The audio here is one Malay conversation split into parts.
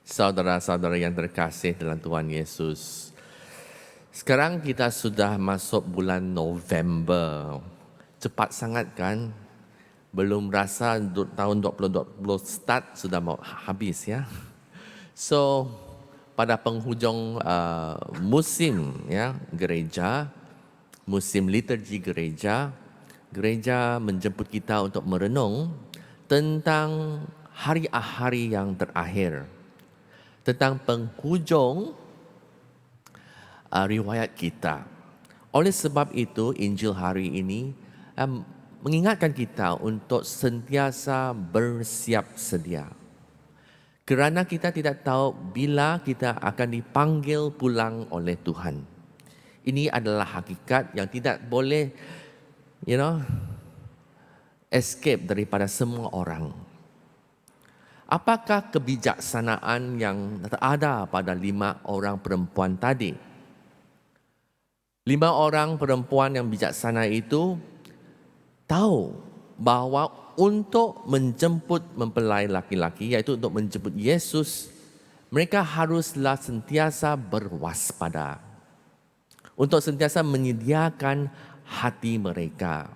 Saudara-saudara yang terkasih dalam Tuhan Yesus. Sekarang kita sudah masuk bulan November. Cepat sangat kan? Belum rasa tahun 2020 start sudah mau habis ya. So, pada penghujung musim ya gereja, musim liturgi gereja, gereja menjemput kita untuk merenung tentang hari-hari yang terakhir, tentang penghujung riwayat kita. Oleh sebab itu, Injil hari ini mengingatkan kita untuk sentiasa bersiap sedia. Kerana kita tidak tahu bila kita akan dipanggil pulang oleh Tuhan. Ini adalah hakikat yang tidak boleh escape daripada semua orang. Apakah kebijaksanaan yang ada pada 5 orang perempuan tadi? 5 orang perempuan yang bijaksana itu tahu bahawa untuk menjemput mempelai laki-laki, iaitu untuk menjemput Yesus, mereka haruslah sentiasa berwaspada. Untuk sentiasa menyediakan hati mereka.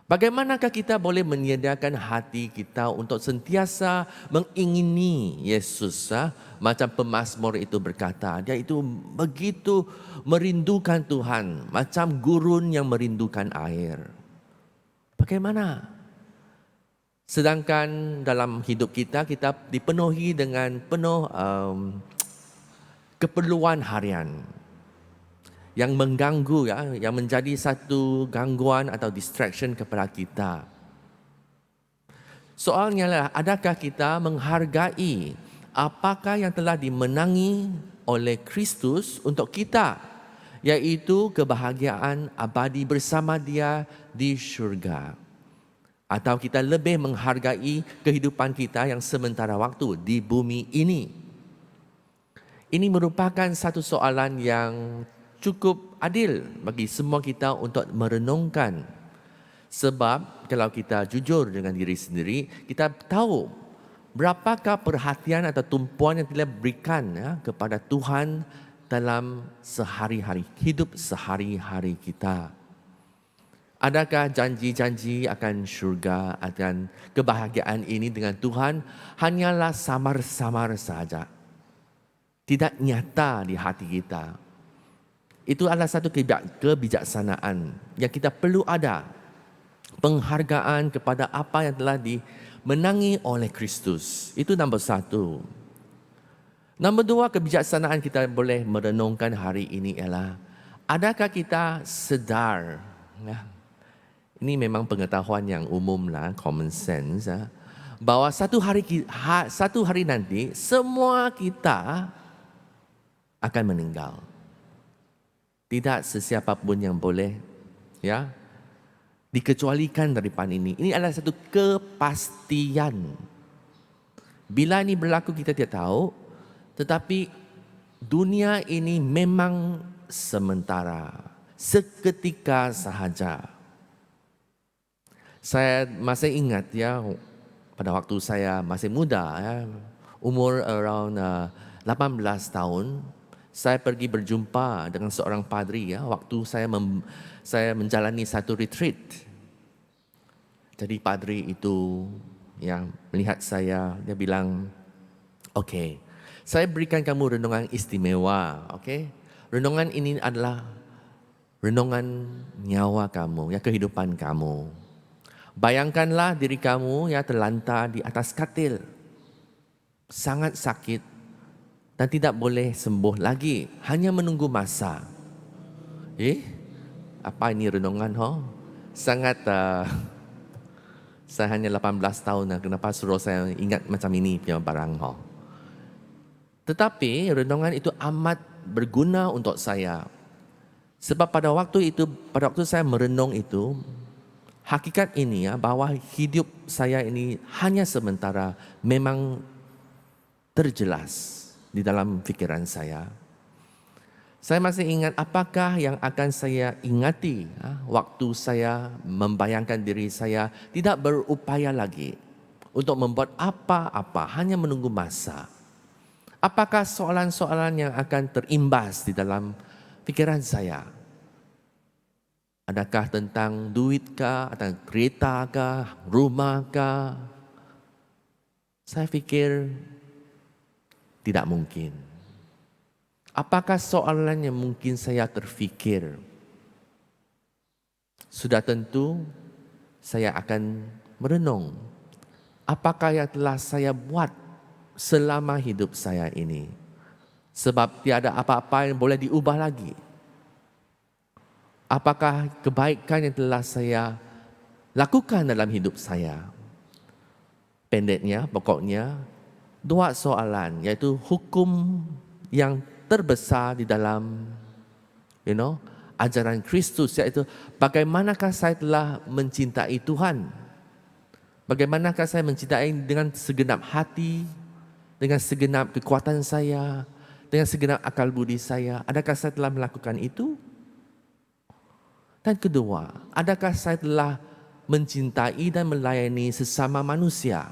Bagaimanakah kita boleh menyediakan hati kita untuk sentiasa mengingini Yesus? Macam pemazmur itu berkata, dia itu begitu merindukan Tuhan, macam gurun yang merindukan air. Bagaimana? Sedangkan dalam hidup kita, kita dipenuhi dengan penuh keperluan harian yang mengganggu, yang menjadi satu gangguan atau distraction kepada kita. Soalnya lah, adakah kita menghargai apakah yang telah dimenangi oleh Kristus untuk kita, iaitu kebahagiaan abadi bersama Dia di syurga? Atau kita lebih menghargai kehidupan kita yang sementara waktu di bumi ini? Ini merupakan satu soalan yang cukup adil bagi semua kita untuk merenungkan. Sebab kalau kita jujur dengan diri sendiri, kita tahu berapakah perhatian atau tumpuan yang kita berikan kepada Tuhan dalam sehari-hari, hidup sehari-hari kita. Adakah janji-janji akan syurga, akan kebahagiaan ini dengan Tuhan hanyalah samar-samar saja, tidak nyata di hati kita? Itu adalah satu kebijaksanaan yang kita perlu ada. Penghargaan kepada apa yang telah dimenangi oleh Kristus. Itu nombor 1. Nombor 2, kebijaksanaan kita boleh merenungkan hari ini ialah, adakah kita sedar, ini memang pengetahuan yang umum lah, common sense, bahawa satu hari nanti semua kita akan meninggal. Tidak sesiapa pun yang boleh dikecualikan daripada ini. Ini adalah satu kepastian. Bila ini berlaku kita tidak tahu, tetapi dunia ini memang sementara, seketika sahaja. Saya masih ingat pada waktu saya masih muda, umur around 18 tahun, saya pergi berjumpa dengan seorang padri waktu saya menjalani satu retreat. Jadi padri itu yang melihat saya, dia bilang, "Okey, saya berikan kamu renungan istimewa, okey? Renungan ini adalah renungan nyawa kamu, kehidupan kamu. Bayangkanlah diri kamu terlantar di atas katil, sangat sakit dan tidak boleh sembuh lagi, hanya menunggu masa." Apa ini renungan? Sangat, saya hanya 18 tahun, kenapa suruh saya ingat macam ini punya barang? Tetapi renungan itu amat berguna untuk saya. Sebab pada waktu saya merenung itu, hakikat ini bahawa hidup saya ini hanya sementara memang terjelas di dalam fikiran saya. Saya masih ingat apakah yang akan saya ingati waktu saya membayangkan diri saya tidak berupaya lagi untuk membuat apa-apa, hanya menunggu masa. Apakah soalan-soalan yang akan terimbas di dalam pikiran saya? Adakah tentang duit kah, atau kereta kah, rumah kah? Saya fikir tidak mungkin. Apakah soalan yang mungkin saya terfikir? Sudah tentu saya akan merenung. Apakah yang telah saya buat selama hidup saya ini? Sebab tiada apa-apa yang boleh diubah lagi. Apakah kebaikan yang telah saya lakukan dalam hidup saya? Pendeknya, pokoknya, dua soalan, yaitu hukum yang terbesar di dalam ajaran Kristus, yaitu bagaimanakah saya telah mencintai Tuhan? Bagaimanakah saya mencintai dengan segenap hati, dengan segenap kekuatan saya, dengan segenap akal budi saya? Adakah saya telah melakukan itu? Dan kedua, adakah saya telah mencintai dan melayani sesama manusia?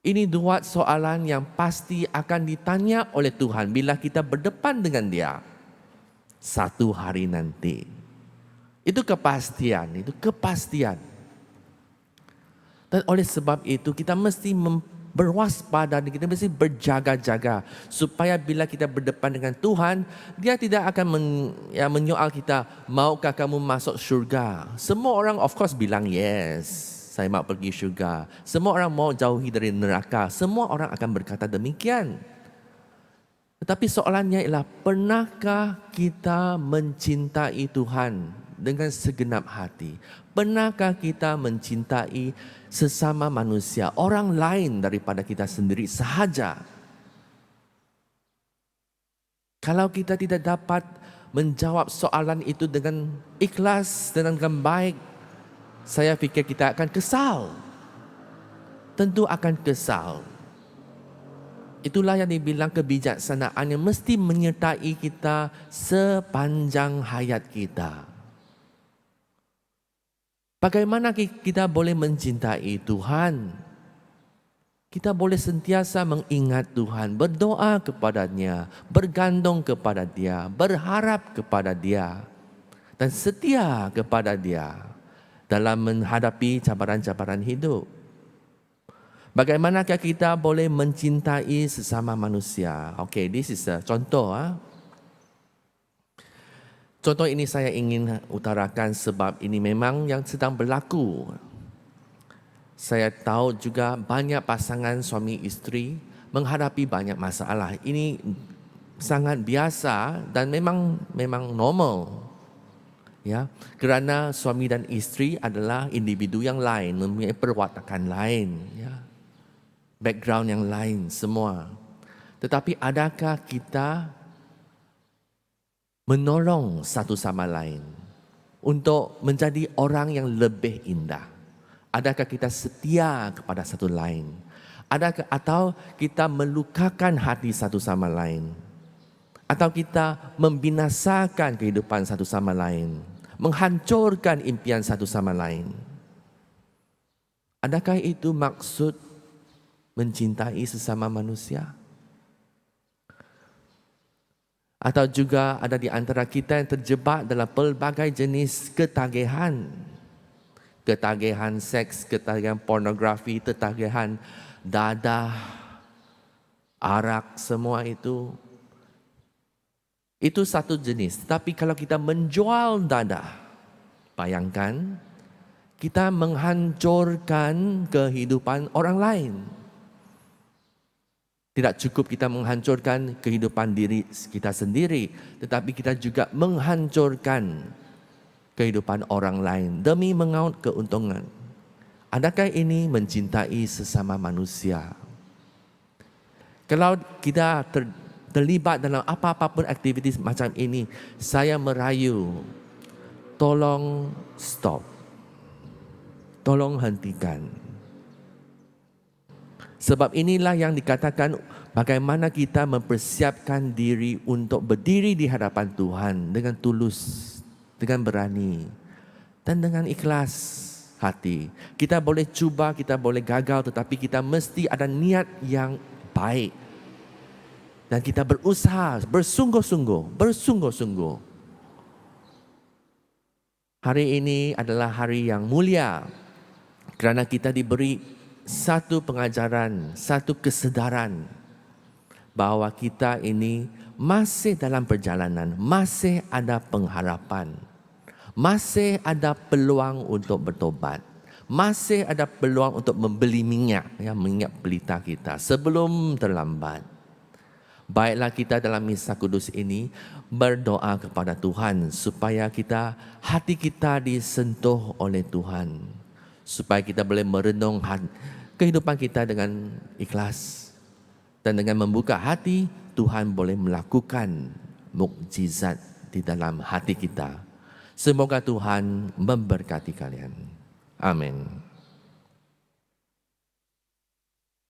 Ini dua soalan yang pasti akan ditanya oleh Tuhan bila kita berdepan dengan Dia satu hari nanti. Itu kepastian, Dan oleh sebab itu kita mesti berwaspada, kita mesti berjaga-jaga supaya bila kita berdepan dengan Tuhan, Dia tidak akan menyoal kita, maukah kamu masuk syurga? Semua orang of course bilang yes, saya mau pergi syurga. Semua orang mau jauhi dari neraka. Semua orang akan berkata demikian. Tetapi soalannya ialah, pernahkah kita mencintai Tuhan dengan segenap hati? Pernahkah kita mencintai sesama manusia, orang lain daripada kita sendiri sahaja? Kalau kita tidak dapat menjawab soalan itu dengan ikhlas dan dengan baik, saya fikir kita akan kesal. Tentu akan kesal. Itulah yang dibilang kebijaksanaan yang mesti menyertai kita sepanjang hayat kita. Bagaimana kita boleh mencintai Tuhan? Kita boleh sentiasa mengingat Tuhan, berdoa kepada-Nya, bergantung kepada Dia, berharap kepada Dia, dan setia kepada Dia dalam menghadapi cabaran-cabaran hidup. Bagaimanakah kita boleh mencintai sesama manusia? Okay, this is a contoh. Contoh ini saya ingin utarakan sebab ini memang yang sedang berlaku. Saya tahu juga banyak pasangan suami isteri menghadapi banyak masalah. Ini sangat biasa dan memang normal. Ya, kerana suami dan isteri adalah individu yang lain, mempunyai perwatakan lain, ya. Background yang lain semua. Tetapi adakah kita menolong satu sama lain untuk menjadi orang yang lebih indah? Adakah kita setia kepada satu lain? Adakah atau kita melukakan hati satu sama lain? Atau kita membinasakan kehidupan satu sama lain, menghancurkan impian satu sama lain? Adakah itu maksud mencintai sesama manusia? Atau juga ada di antara kita yang terjebak dalam pelbagai jenis ketagihan. Ketagihan seks, ketagihan pornografi, ketagihan dadah, arak, semua itu. Itu satu jenis. Tapi kalau kita menjual dadah, bayangkan kita menghancurkan kehidupan orang lain. Tidak cukup kita menghancurkan kehidupan diri kita sendiri, tetapi kita juga menghancurkan kehidupan orang lain demi mengaut keuntungan. Adakah ini mencintai sesama manusia? Kalau kita terlibat dalam apa-apapun aktiviti macam ini, saya merayu, tolong stop. Tolong hentikan. Sebab inilah yang dikatakan bagaimana kita mempersiapkan diri untuk berdiri di hadapan Tuhan dengan tulus, dengan berani, dan dengan ikhlas hati. Kita boleh cuba, kita boleh gagal, tetapi kita mesti ada niat yang baik. dan kita berusaha bersungguh-sungguh. Hari ini adalah hari yang mulia kerana kita diberi satu pengajaran, satu kesedaran bahawa kita ini masih dalam perjalanan, masih ada pengharapan, masih ada peluang untuk bertobat, masih ada peluang untuk membeli minyak pelita kita sebelum terlambat. Baiklah kita dalam misa kudus ini berdoa kepada Tuhan supaya hati kita disentuh oleh Tuhan, supaya kita boleh merenung kehidupan kita dengan ikhlas, dan dengan membuka hati Tuhan boleh melakukan mukjizat di dalam hati kita. Semoga Tuhan memberkati kalian. Amin.